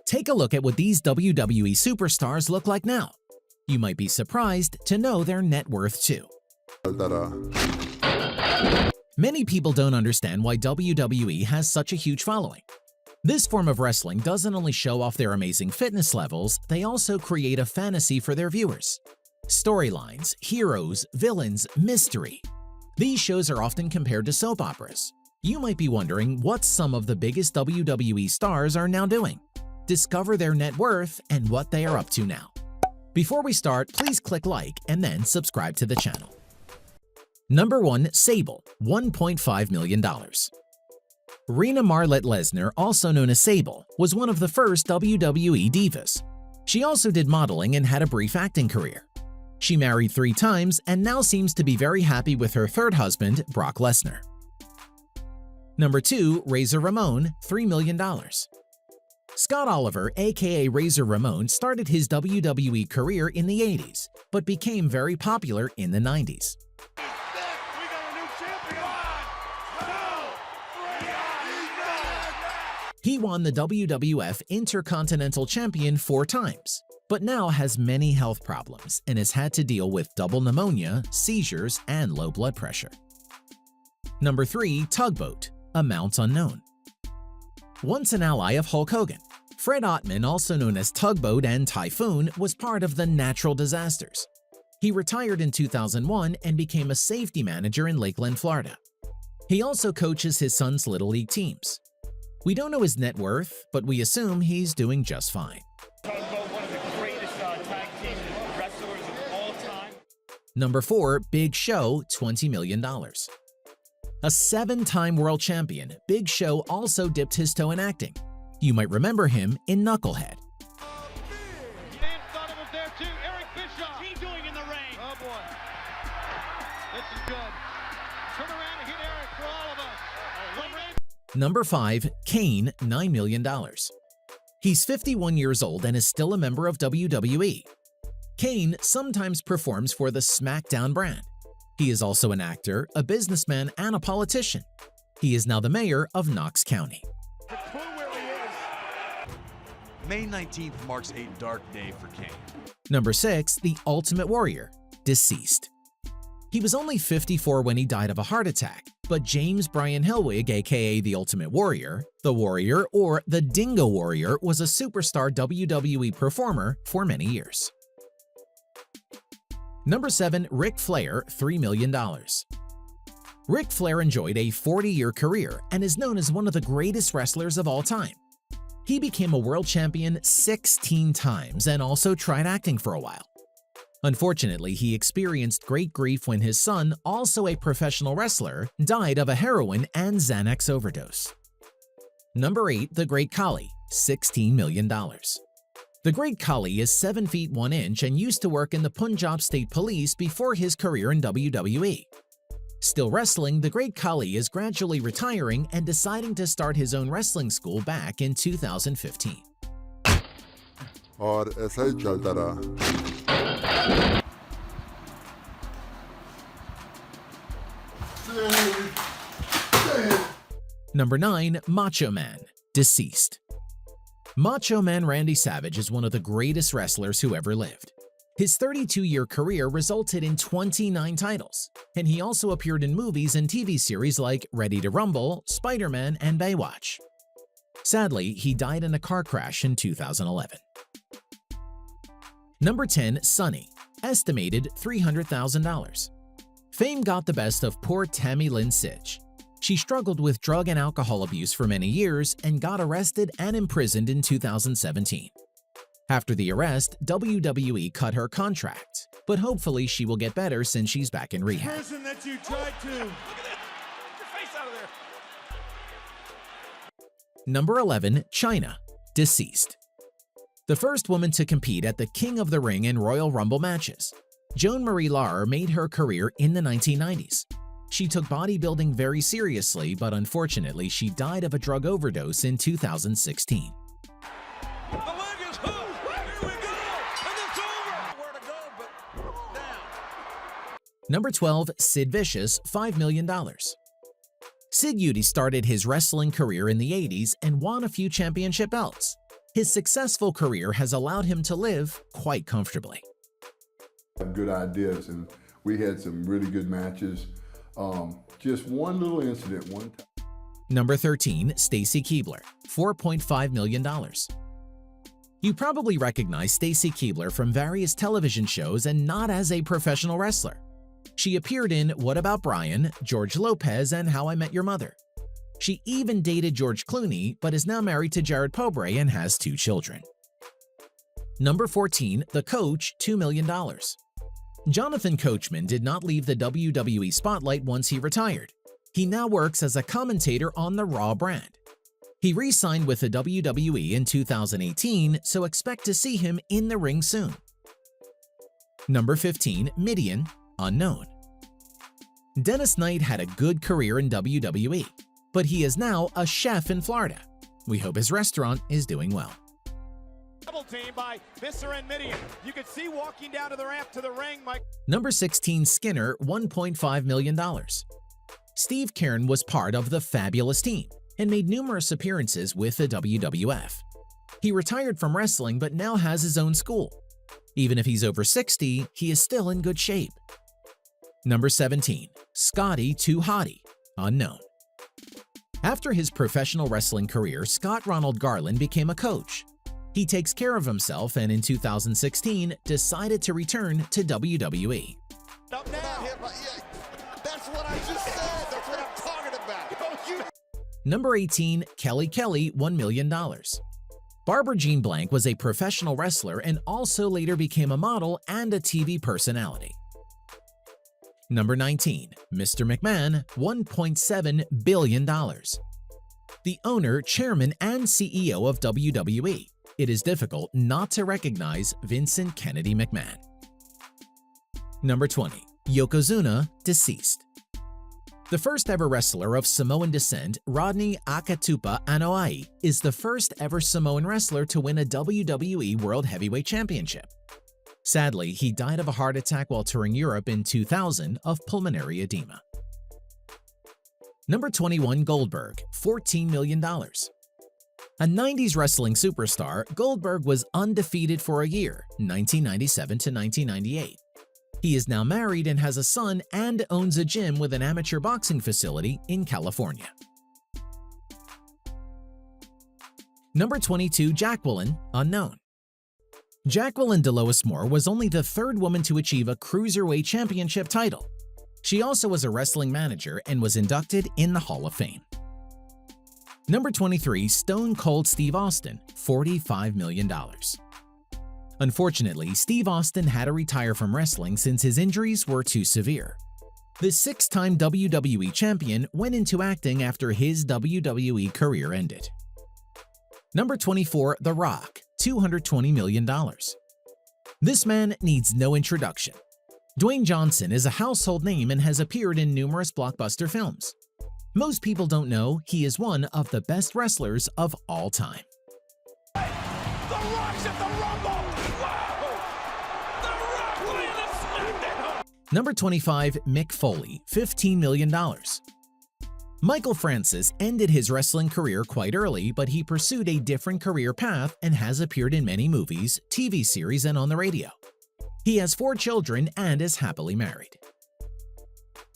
Take a look at what these WWE superstars look like now. You might be surprised to know their net worth too. Many people don't understand why WWE has such a huge following. This form of wrestling doesn't only show off their amazing fitness levels, they also create a fantasy for their viewers. Storylines, heroes, villains, mystery. These shows are often compared to soap operas. You might be wondering what some of the biggest WWE stars are now doing. Discover their net worth and what they are up to now. Before we start, please click like and then subscribe to the channel. Number 1. Sable, $1.5 million. Rena Marlette Lesnar, also known as Sable, was one of the first WWE divas. She also did modeling and had a brief acting career. She married 3 times and now seems to be very happy with her third husband, Brock Lesnar. Number 2. Razor Ramon, $3 million. Scott Oliver, aka Razor Ramon, started his WWE career in the 80s, but became very popular in the 90s. He won the WWF Intercontinental Champion 4 times, but now has many health problems and has had to deal with double pneumonia, seizures, and low blood pressure. Number 3. Tugboat, amount unknown. Once an ally of Hulk Hogan, Fred Ottman, also known as Tugboat and Typhoon, was part of the Natural Disasters. He retired in 2001 and became a safety manager in Lakeland, Florida. He also coaches his son's Little League teams. We don't know his net worth, but we assume he's doing just fine. One of the greatest tag team wrestlers of all time. Number 4. Big Show, $20 million. A 7-time world champion, Big Show also dipped his toe in acting. You might remember him in Knucklehead. Dan thought it was there too. Eric Bischoff. What's he doing in the ring? Oh boy. This is good. Turn around and hit Eric for all of us. Number 5. Kane, $9 million. He's 51 years old and is still a member of WWE. Kane sometimes performs for the SmackDown brand. He is also an actor, a businessman, and a politician. He is now the mayor of Knox County. May 19th marks a dark day for Kane. Number 6. The Ultimate Warrior, deceased. He was only 54 when he died of a heart attack, but James Bryan Hellwig, aka the Ultimate Warrior, the Warrior, or the Dingo Warrior, was a superstar WWE performer for many years. Number 7. Ric Flair, $3 million. Ric Flair enjoyed a 40-year career and is known as one of the greatest wrestlers of all time. He became a world champion 16 times and also tried acting for a while. Unfortunately, he experienced great grief when his son, also a professional wrestler, died of a heroin and Xanax overdose. Number 8. The Great Khali, $16 million. The Great Khali is 7 feet 1 inch and used to work in the Punjab State Police before his career in WWE. Still wrestling, the Great Khali is gradually retiring and deciding to start his own wrestling school back in 2015. और ऐसा ही चलता रहा। Number 9. Macho Man, deceased. Macho Man Randy Savage is one of the greatest wrestlers who ever lived. His 32-year career resulted in 29 titles, and he also appeared in movies and TV series like Ready to Rumble, Spider-Man, and Baywatch. Sadly, he died in a car crash in 2011. Number 10. Sunny, estimated $300,000. Fame got the best of poor Tammy Lynn Sitch. She struggled with drug and alcohol abuse for many years and got arrested and imprisoned in 2017. After the arrest, WWE cut her contract, but hopefully she will get better since she's back in rehab. Person that you tried to. Look at that. Get your face out of there. Number 11. Chyna, deceased. The first woman to compete at the King of the Ring and Royal Rumble matches, Joan Marie Laurer made her career in the 1990s. She took bodybuilding very seriously, but unfortunately she died of a drug overdose in 2016. The leg is hooked. Here we go. And it's over. Where to go, but down. Number 12. Sid Vicious, $5 million. Sid Vicious started his wrestling career in the 80s and won a few championship belts. His successful career has allowed him to live quite comfortably. Good ideas, and we had some really good matches. Just one little incident one time. Number 13, Stacy Keibler, $4.5 million. You probably recognize Stacy Keibler from various television shows and not as a professional wrestler. She appeared in What About Brian, George Lopez, and How I Met Your Mother. She even dated George Clooney, but is now married to Jared Pobre and has 2 children. Number 14, The Coach, $2 million. Jonathan Coachman did not leave the WWE spotlight once he retired. He now works as a commentator on the Raw brand. He re-signed with the WWE in 2018, so expect to see him in the ring soon. Number 15, Mideon, unknown. Dennis Knight had a good career in WWE, but he is now a chef in Florida. We hope his restaurant is doing well. Double team by Visser and Mideon. You could see walking down to the ramp to the ring, Mike. Number 16, Skinner, $1.5 million. Steve Keirn was part of the Fabulous Team and made numerous appearances with the WWF. He retired from wrestling but now has his own school. Even if he's over 60, he is still in good shape. Number 17, Scotty to Hotty, unknown. After his professional wrestling career, Scott Ronald Garland became a coach. He takes care of himself and in 2016 decided to return to WWE. Up now. That's what I just said. That's what I'm talking about. Number 18, Kelly Kelly, $1 million. Barbara Jean Blank was a professional wrestler and also later became a model and a TV personality. Number 19, Mr. McMahon, $1.7 billion. The owner, chairman, and CEO of WWE. It is difficult not to recognize Vincent Kennedy McMahon. Number 20, Yokozuna, deceased. The first ever wrestler of Samoan descent, Rodney Akatupa Anoa'i, is the first ever Samoan wrestler to win a WWE World Heavyweight Championship. Sadly, he died of a heart attack while touring Europe in 2000 of pulmonary edema. Number 21, Goldberg, $14 million. A 90s wrestling superstar, Goldberg was undefeated for a year, 1997 to 1998. He is now married and has a son and owns a gym with an amateur boxing facility in California. Number 22, Jacqueline, unknown. Jacqueline Delois Moore was only the 3rd woman to achieve a Cruiserweight Championship title. She also was a wrestling manager and was inducted in the Hall of Fame. Number 23, Stone Cold Steve Austin, $45 million. Unfortunately, Steve Austin had to retire from wrestling since his injuries were too severe. The 6-time WWE champion went into acting after his WWE career ended. Number 24, The Rock, $220 million. This man needs no introduction. Dwayne Johnson is a household name and has appeared in numerous blockbuster films. Most people don't know he is one of the best wrestlers of all time. The Rock's at the Rumble! Wow! The Rock winning the SmackDown! Number 25, Mick Foley, $15 million. Michael Francis ended his wrestling career quite early, but he pursued a different career path and has appeared in many movies, TV series, and on the radio. He has 4 children and is happily married.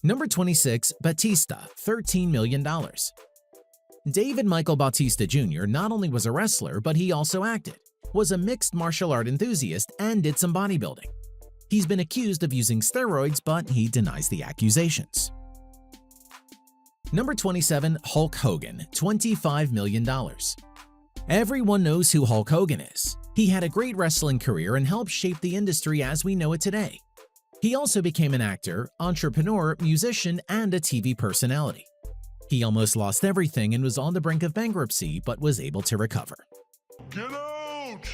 Number 26, Batista, $13 million. David Michael Batista Jr. not only was a wrestler, but he also acted, was a mixed martial art enthusiast, and did some bodybuilding. He's been accused of using steroids, but he denies the accusations. Number 27, Hulk Hogan, $25 million. Everyone knows who Hulk Hogan is. He had a great wrestling career and helped shape the industry as we know it today. He also became an actor, entrepreneur, musician, and a TV personality. He almost lost everything and was on the brink of bankruptcy, but was able to recover. Get out!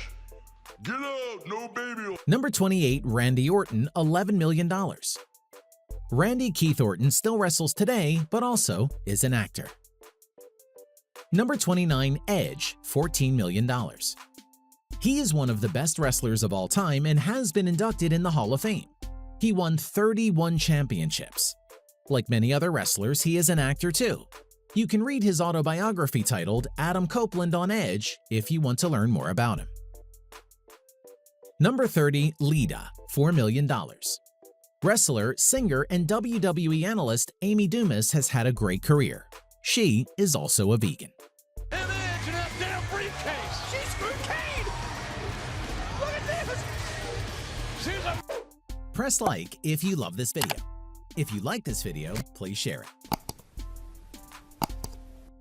Get out! No baby! Number 28, Randy Orton, $11 million. Randy Keith Orton still wrestles today, but also is an actor. Number 29, Edge, $14 million. He is one of the best wrestlers of all time and has been inducted in the Hall of Fame. He won 31 championships. Like many other wrestlers, he is an actor too. You can read his autobiography titled Adam Copeland on Edge if you want to learn more about him. Number 30, Lita, $4 million. Wrestler, singer, and WWE analyst Amy Dumas has had a great career. She is also a vegan. And Edge in that damn briefcase. She screwed Kane. Look at this. She's a... Press like if you love this video. If you like this video, please share it.